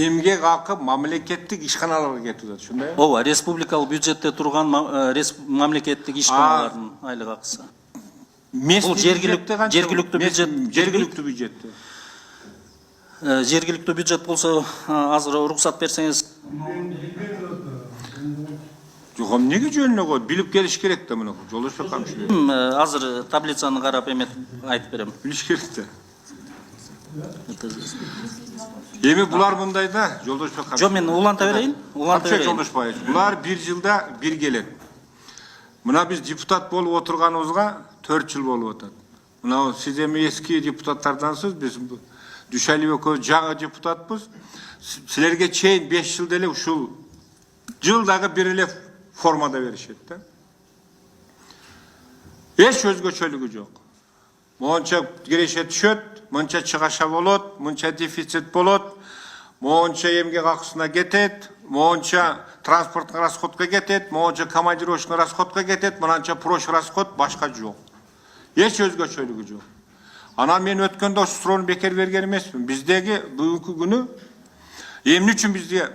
Эмгек акы мамлекеттик ишканаларга кетип атат, ушундай? Ооба, республикалык бюджетте турган мамлекеттик ишканалардын айлык акысы. Бул жергиликтүү бюджет. Жергиликтүү бюджет болсо, азыр уруксат берсеңиз. Жок, эмнеге жөнүнө коет? Билип келиш керек да мына Жолдошбек камчы. Азыр таблицаны карап айтып берем. Билиш керек да. Эми булар мындай да, Жолдошбек камчы. Жок, мен уланта берейин. Жолдошбаевич, булар бир жылда бир келет. Мына биз депутат болуп отурганыбызга 4 жыл болуп атат. Мына сиз эми эски депутаттардансыз, биз Дүйшәлиев экөөбүз жаңы депутатпыз. Силерге чейин 5 жылда эле ушул жылдагы бир эле формада беришет да. Эч өзгөчөлүгү жок. Монча киреше түшөт, монча чыгаша болот, монча дефицит болот, монча эмгек акысына кетет, монча транспорттук расходко кетет, монча командировочный расходко кетет, мынанча проч расход, башка жок. Эч өзгөчөлүгү жок. Анан мен өткөндө ошо суроону бекер берген эмесмин. Биздеги бүгүнкү күнү эмне үчүн бизге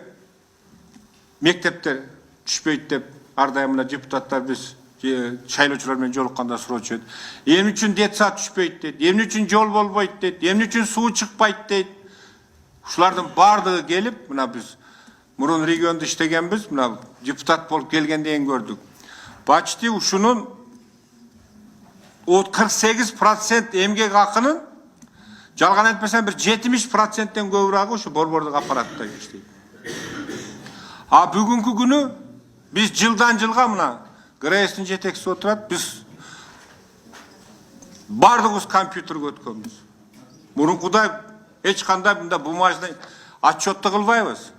мектептер түшпөйт деп ар дайым мына депутаттар биз шайлоочулар менен жолукканда суроочу. Эмне үчүн детсад түшпөйт дейт, эмне үчүн жол болбойт дейт, эмне үчүн суу чыкпайт дейт. Ушулардын бардыгы келип, мына биз мурун региондо иштегенбиз, мына депутат болуп келгенден көрдүк. Почти ушунун 48% эмгек акынын жалган айтпасам бир 70%тен көбүрөөгү ушу борбордук аппаратта иштейт. А бүгүнкү күнү биз жылдан жылга мына ГРСтин жетекчиси отурат, биз бардыгыбыз компьютерге өткөнбүз. Мурункудай эч кандай мында бумажный отчетты кылбайбыз.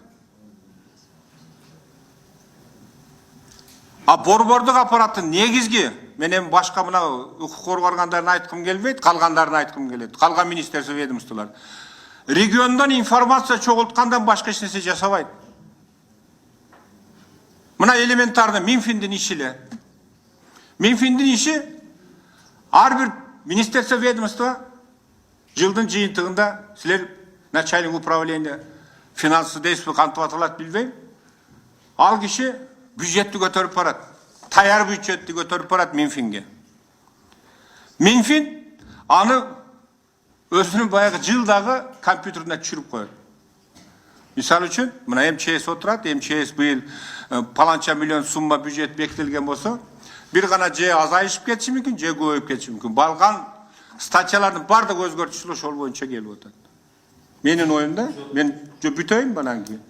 А борбордук аппараттын негизги менен башка мына укук коргоо органдарын айткым келбейт, калгандарын айткым келет. Калган министерство ведомстволор. Региондон информация чогулткандан башка эч нерсе жасабайт. Мына элементарный Минфиндин иши эле. Минфиндин иши ар бир министерство ведомство жылдын жыйынтыгында силер начальник управления финансовый действия кантип аталат билбейм. Ал киши бюджетти көтөрүп барат. Таяр бюджетти көтөрүп барат Минфинге. Минфин аны өзүнүн баягы жылдагы компьютерине түшүрүп коет. Мисалы үчүн, мына МЧС отурат, МЧС быйыл паланча миллион сумма бюджет бекитилген болсо, бир гана же азайышып кетиши мүмкүн, же көбөйүп кетиши мүмкүн. Балган статьялардын бардыгы өзгөртүшүлүп ошол боюнча келип атат. Менин оюмда, мен бүтөйүн банан кийин.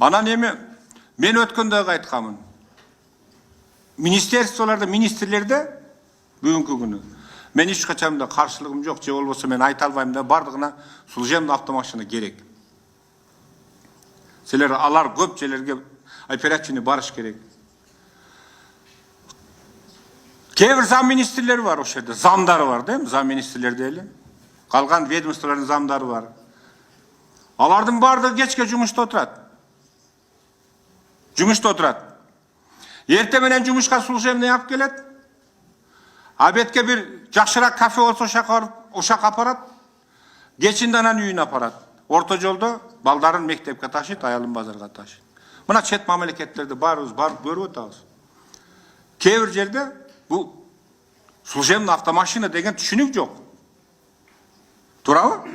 Анан эми мен өткөндө айткамын. Министерстволордо, министрлерде бүгүнкү күнү мен эч качан да каршылыгым жок, же болбосо мен айта албайм да, бардыгына служебный автомашина керек. Силер алар көп жерлерге оперативный барыш керек. Кээ бир зам министрлер бар ошол жерде, замдары бар да, зам министрлерде эле. Калган ведомстволордун замдары бар. Алардын бардыгы кечке жумушта отурат. Эрте менен жумушка служебный алып келет. Обедке бир жакшыраак кафе болсо ошака апарат. Кечинде анан үйүнө апарат. Орто жолдо балдарын мектепке ташыйт, аялын базарга ташыйт. Мына чет мамлекеттерде барып көрүп атабыз. Кээ бир жерде бул служебный автомашина деген түшүнүк жок. Туурабы?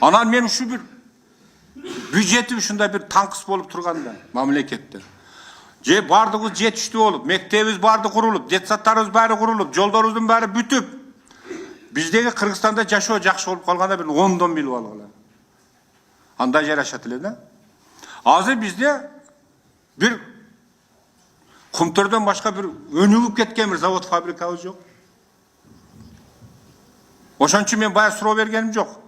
Анан мен ушу бир бюджети ушундай бир таңкыс болуп турганда мамлекетте. Же бардыгыбыз жетиштүү болуп, мектебибиз барды курулуп, детсадтарыбыз баары курулуп, жолдорубуздун баары бүтүп, биздеги Кыргызстанда жашоо жакшы болуп калганда бир 10дон билип алгыла. Андай жарашат эле да. Азыр бизде бир Кумтөрдөн башка бир өнүгүп кеткен бир завод фабрикабыз жок. Ошон үчүн мен бая суроо бергеним жок.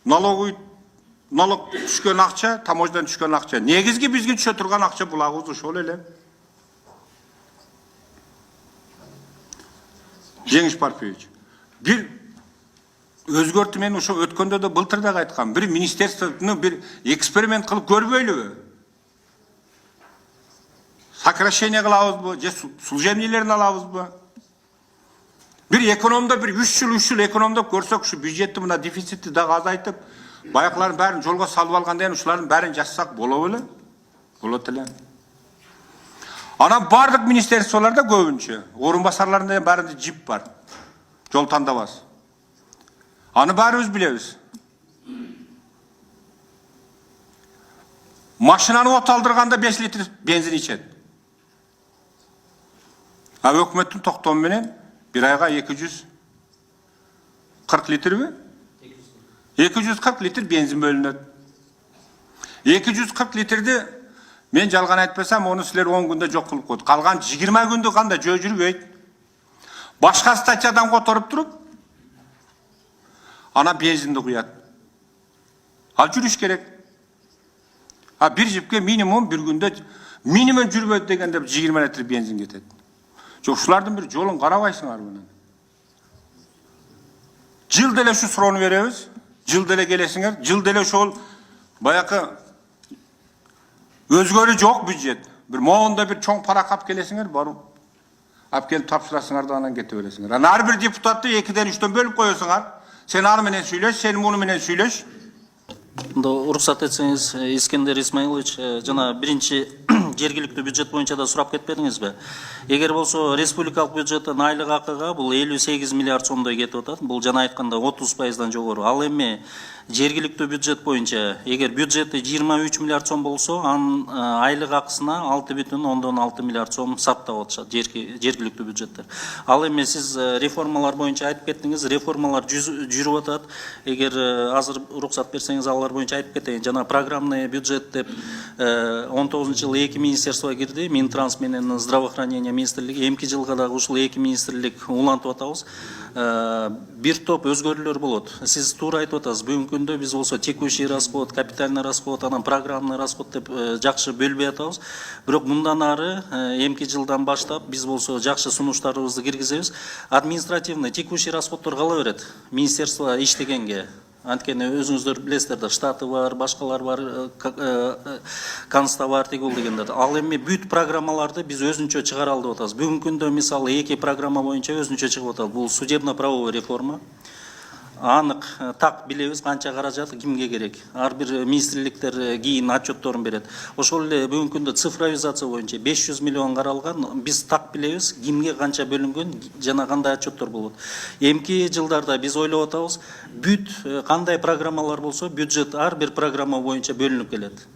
Налог түшкөн акча, таможнядан түшкөн акча. Негизги бизге түшө турган акча булагыбыз ошол эле. Жеңиш Парпиевич, бир өзгөртүү мен ошо өткөндө да былтыр да айткам. Бир министерствону бир эксперимент кылып көрбөйлүбү? Сокращение кылабызбы, же служебныйлерин алабызбы? Bir ekonomda bir 3 yıl ekonomda görsek şu bюджетти mına defisitти dagы azaytıp, bayakların bärin jolga salıp algandan uşuların bärin jassak bola belе? Bolat эле. Ana bardık ministerstvolarda көбүнчө, orunbasarlarında bärinde jip var. Jol tandabas. Anı bärimiz bilebиz. Maşinanı ot aldırganda 5 litre benzin içet. Ha hökümetin toktomu menen bir ayga 240 litre mi? 240 litre benzin bölünöt. 240 litredi men жалган айтпасам, onu sizler 10 günde жок кылып койдук. Kalgan 20 gündө kanda жөө жүрбөйт. Başka statiyadan kotorup durup ana benzindi kuyat. Al жүрüş gerek. Ha bir jipke minimum bir günde minimum жүрбөйт degende 20 litre benzin ketет. Жок ушулардын bir жолун карабайсыңар менен. Жыл деле şu суроону беребиz. Жыл деле келесиңер. Жыл деле ошол баякы özgörü жок бюджет. Bir moğunda bir çoğun para kap kelesiңер, barıp ap kelip tapşırasыңар da anan kete beresiңер. Ana her bir deputatты 2'den 3'ten bölüp koyuyorsunlar. Sen аны менен сүйлөш, sen bunu менен сүйлөш. Уруксат этсеңиз, Искендер Исмаилович, жана биринчи жергиликтүү бюджет боюнча да сурап кетпедиңизби? Эгер болсо республикалык бюджеттен айлык акыга бул 58 миллиард сомдой кетип атат. Бул жана айтканда 30%дан жогору. Ал эми жергиликтүү бюджет боюнча эгер бюджети 23 миллиард сом болсо, анын айлык акысына 6,6 миллиард сом саптап атышат жергиликтүү бюджеттер. Ал эми сиз реформалар боюнча айтып кеттиңиз, реформалар жүрүп атат. Эгер азыр уруксат берсеңиз алар боюнча айтып кетейин. Жана программный бюджет деп 19-жылы 2 министерство кирди, Минтранс менен здравоохранение министрлиги. Эмки жылга дагы ушул 2 министрлик улантып атабыз. Bir топ өзгөрүүлөр болот. Сиз туура айтып атасыз. Бүгүнкү күндө биз болсо текущий расход, капитальный расход, анан программный расход деп жакшы бөлбөй атабыз. Бирок мындан ары эмки жылдан баштап биз болсо жакшы сунуштарыбызды киргизебиз. Административный текущий расходдор кала берет. Министерство иштегенге. Анткени өзүңүздөр билесиздер да, штаты бар, башкалар бар, канста бар тигул дегендер. Ал эми бүт программаларды биз өзүнчө чыгара алып атабыз. Бүгүнкү күндө мисалы 2 программа боюнча өзүнчө чыгып атат. Бул судебно-правовой реформа. Анық так билебиз канча каражат кимге керек. Ар бир министрликтер кийин отчетторун берет. Ошол эле бүгүнкү күндө цифровизация боюнча 500 миллион каралган. Биз так билебиз кимге канча бөлүнгөн жана кандай отчеттор болот. Эмки жылдарда биз ойлоп атабыз, бүт кандай программалар болсо бюджет ар бир программа боюнча бөлүнүп келет.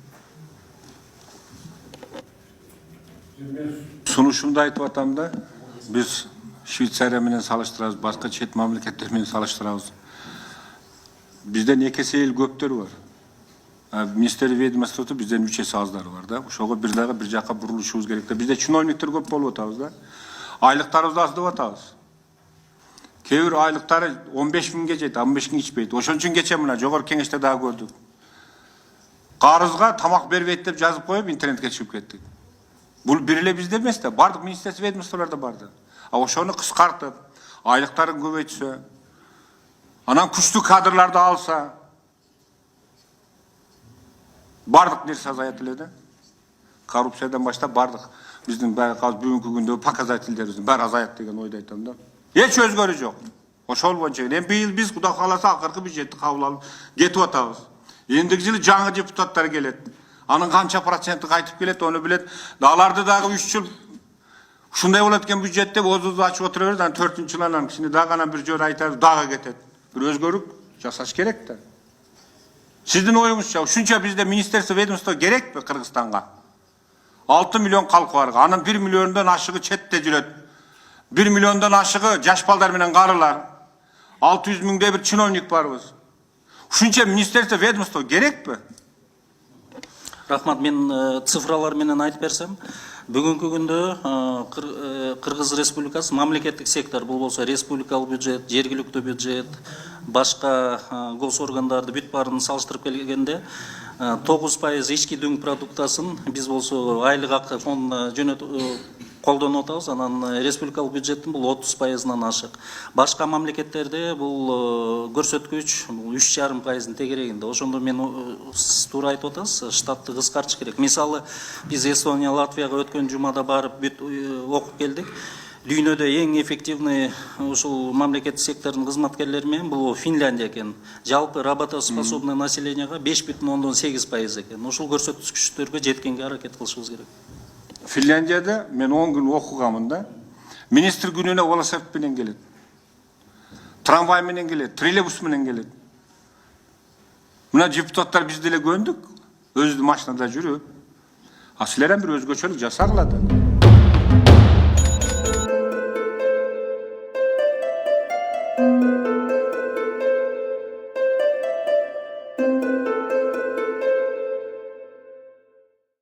Sunuşumda айтып атам да, biz Швейцария менен салыштырабыз, башка чет мамлекеттер менен салыштырабыз. Бизден 2 есе эл көптөр бар. Министрлик ведомствосу бизден 3 есе аздары бар да. Ошого бир дагы бир жакка бурулушубуз керек да. Бизде чиновниктер көп болуп атабыз да. Айлыктарыбызды аздап атабыз. Кээ бир айлыктары 15 миңге жетет, 15 миң ичпейт. Ошон үчүн кече мына жогорку кеңеште дагы көрдүк. Карызга тамак бербейт деп жазып коюп интернетке чыгып кеттик. Бул бир эле бизде эмес да, бардык министрлик ведомстволордо барды. Ошону кыскартып, айлыктарын көбөйтсө, анан күчтүү кадрларды алса, бардык нерсе азаят эле да. Коррупциядан баштап бардык биздин бүгүнкү күндө показательдерибиздин баары азаят деген ойду айтам да. Эч өзгөрүү жок. Ошол боюнча эми быйыл биз Кудай кааласа акыркы бюджетти кабыл алып кетип атабыз. Эндиги жылы жаңы депутаттар келет. Анын канча проценти кайтып келет, onu билет. Аларды дагы 3 жыл ушундай болот экен бюджетте озузду ачып отура берет, анан 4-жылы анан кичине дагы анан бир жөн айтабыз, дагы кетет. Bir özgürlük жасаш керек да. Sizdin oyuңузча, ушунча бизде министерство ведомство керек mi Кыргызстанга? 6 milyon халкы бар. Анын 1 milyondan ашыгы четте жүрөт. 1 milyondan ашыгы жаш балдар менен карылар. 600 миңде bir чиновник барбыз. Ушунча министерство ведомство керек mi? Рахмат, мен цифралар менен айтып берсем, бүгүнкү күндө Кыргыз Республикасы мамлекеттик сектор, бул болсо республикалык бюджет, жергиликтүү бюджет, башка гос органдарды бүт баарын салыштырып келгенде 9% ички дүң продуктасын биз болсо айлык акы фондуна колдонуп атабыз, анан республикалык бюджеттин бул 30%-дан ашык. Башка мамлекеттерде бул көрсөткүч 3,5%-ын тегерегинде. Ошондо мен туура айтып атасыз, штатты кыскартыш керек. Мисалы, биз Эстония, Латвияга өткөн жумада барып бүт окуп келдик. дүйнөдө эң эффективный ушул мамлекеттик сектордун кызматкерлери менен бул Финляндия экен. Жалпы работоспособный населенияга 5,8% экен. Ушул көрсөткүчтөргө жеткенге аракет кылышыбыз керек. Финляндияда мен 10 күн окуганмын да. Министр күнүнө велосипед менен келет. Трамвай менен келет, троллейбус менен келет. Мына депутаттар биз деле көндүк. Өзү машинада жүрөт. А силер бир өзгөчөлүк жасагыла да.